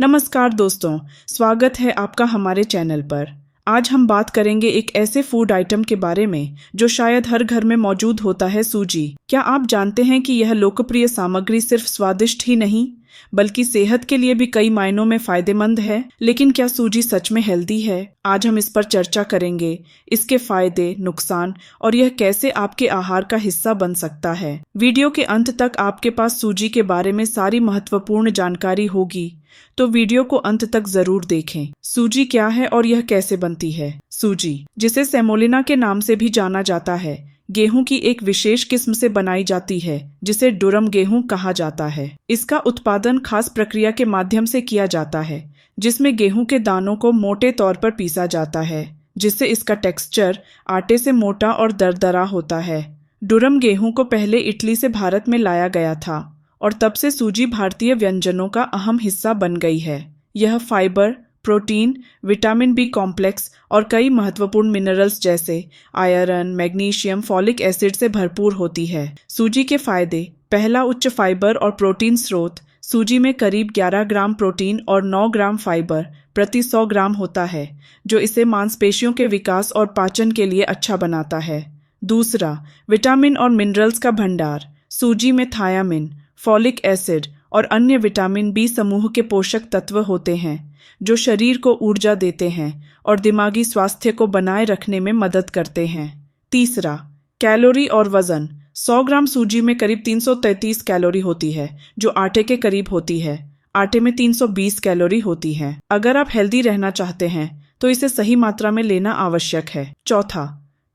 नमस्कार दोस्तों, स्वागत है आपका हमारे चैनल पर। आज हम बात करेंगे एक ऐसे फूड आइटम के बारे में जो शायद हर घर में मौजूद होता है, सूजी। क्या आप जानते हैं कि यह लोकप्रिय सामग्री सिर्फ स्वादिष्ट ही नहीं बल्कि सेहत के लिए भी कई मायनों में फायदेमंद है। लेकिन क्या सूजी सच में हेल्दी है? आज हम इस पर चर्चा करेंगे, इसके फायदे, नुकसान और यह कैसे आपके आहार का हिस्सा बन सकता है। वीडियो के अंत तक आपके पास सूजी के बारे में सारी महत्वपूर्ण जानकारी होगी, तो वीडियो को अंत तक जरूर देखें। सूजी क्या है और यह कैसे बनती है? सूजी, जिसे सेमोलिना के नाम से भी जाना जाता है, गेहूं की एक विशेष किस्म से बनाई जाती है जिसे डुरम गेहूं कहा जाता है। इसका उत्पादन खास प्रक्रिया के माध्यम से किया जाता है जिसमें गेहूं के दानों को मोटे तौर पर पीसा जाता है, जिससे इसका टेक्सचर आटे से मोटा और दरदरा होता है। डुरम गेहूं को पहले इटली से भारत में लाया गया था और तब से सूजी भारतीय व्यंजनों का अहम हिस्सा बन गई है। यह fibre, protein, vitamin B complex और कई महत्वपूर्ण मिनरल्स जैसे आयरन, मैग्नीशियम, फॉलिक एसिड से भरपूर होती है। सूजी के फायदे। पहला, उच्च फाइबर और प्रोटीन स्रोत। सूजी में करीब 11 ग्राम प्रोटीन और 9 ग्राम फाइबर प्रति 100 ग्राम होता है, जो इसे मांसपेशियों के विकास और पाचन के लिए अच्छा बनाता है। दूसरा, विटामिन और मिनरल्स का भंडार। सूजी में थायामिन, फॉलिक एसिड और अन्य विटामिन बी समूह के पोषक तत्व होते हैं जो शरीर को ऊर्जा देते हैं और दिमागी स्वास्थ्य को बनाए रखने में मदद करते हैं। तीसरा, कैलोरी और वजन। 100 ग्राम सूजी में करीब 333 कैलोरी होती है, जो आटे के करीब होती है। आटे में 320 कैलोरी होती है। अगर आप हेल्दी रहना चाहते हैं तो इसे सही मात्रा में लेना आवश्यक है। चौथा,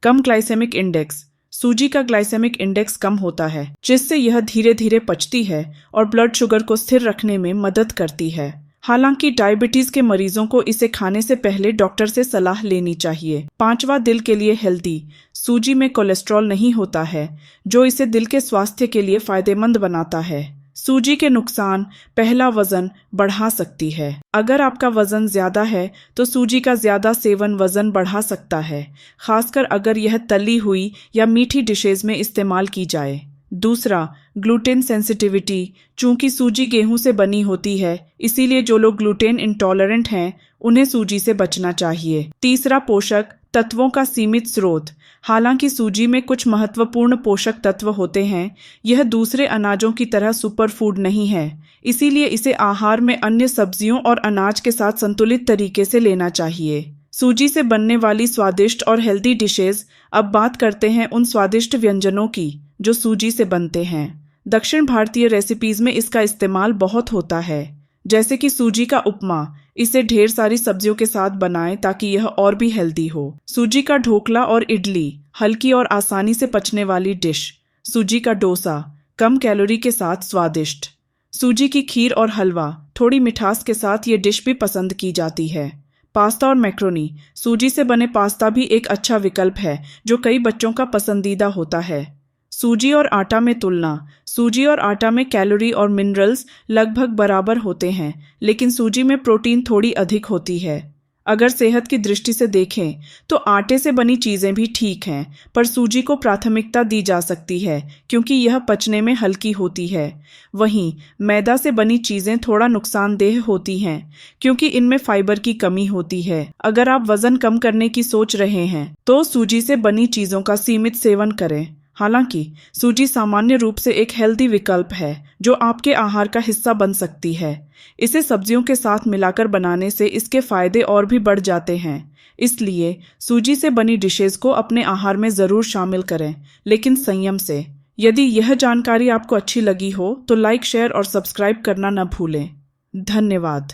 कम ग्लाइसेमिक इंडेक्स। सूजी का ग्लाइसेमिक इंडेक्स कम होता है, जिससे यह धीरे धीरे पचती है और ब्लड शुगर को स्थिर रखने में मदद करती है। हालांकि डायबिटीज के मरीजों को इसे खाने से पहले डॉक्टर से सलाह लेनी चाहिए। पांचवा, दिल के लिए हेल्दी। सूजी में कोलेस्ट्रॉल नहीं होता है, जो इसे दिल के स्वास्थ्य के लिए फायदेमंद बनाता है। सूजी के नुकसान। पहला, वजन बढ़ा सकती है। अगर आपका वजन ज्यादा है तो सूजी का ज्यादा सेवन वजन बढ़ा सकता है, खासकर अगर यह तली हुई या मीठी डिशेज में इस्तेमाल की जाए। दूसरा, ग्लूटेन सेंसिटिविटी। चूंकि सूजी गेहूं से बनी होती है, इसीलिए जो लोग ग्लूटेन इंटॉलरेंट हैं उन्हें सूजी से बचना चाहिए। तीसरा, पोषक तत्वों का सीमित स्रोत। हालांकि सूजी में कुछ महत्वपूर्ण पोषक तत्व होते हैं, यह दूसरे अनाजों की तरह सुपरफूड नहीं है, इसीलिए इसे आहार में अन्य सब्जियों और अनाज के साथ संतुलित तरीके से लेना चाहिए। सूजी से बनने वाली स्वादिष्ट और हेल्दी डिशेज। अब बात करते हैं उन स्वादिष्ट व्यंजनों की जो सूजी से बनते हैं। दक्षिण भारतीय रेसिपीज में इसका इस्तेमाल बहुत होता है, जैसे कि सूजी का उपमा। इसे ढेर सारी सब्जियों के साथ बनाएं ताकि यह और भी हेल्दी हो। सूजी का ढोकला और इडली, हल्की और आसानी से पचने वाली डिश। सूजी का डोसा, कम कैलोरी के साथ स्वादिष्ट। सूजी की खीर और हलवा, थोड़ी मिठास के साथ ये डिश भी पसंद की जाती है। पास्ता और मैक्रोनी। सूजी से बने पास्ता भी एक अच्छा विकल्प है जो कई बच्चों का पसंदीदा होता है। सूजी और आटा में तुलना। सूजी और आटा में कैलोरी और मिनरल्स लगभग बराबर होते हैं, लेकिन सूजी में प्रोटीन थोड़ी अधिक होती है। अगर सेहत की दृष्टि से देखें तो आटे से बनी चीज़ें भी ठीक हैं, पर सूजी को प्राथमिकता दी जा सकती है क्योंकि यह पचने में हल्की होती है। वहीं मैदा से बनी चीज़ें थोड़ा नुकसानदेह होती हैं क्योंकि इनमें फाइबर की कमी होती है। अगर आप वजन कम करने की सोच रहे हैं तो सूजी से बनी चीज़ों का सीमित सेवन करें। हालांकि सूजी सामान्य रूप से एक हेल्दी विकल्प है जो आपके आहार का हिस्सा बन सकती है। इसे सब्जियों के साथ मिलाकर बनाने से इसके फायदे और भी बढ़ जाते हैं। इसलिए सूजी से बनी डिशेस को अपने आहार में ज़रूर शामिल करें, लेकिन संयम से। यदि यह जानकारी आपको अच्छी लगी हो तो लाइक, शेयर और सब्सक्राइब करना न भूलें। धन्यवाद।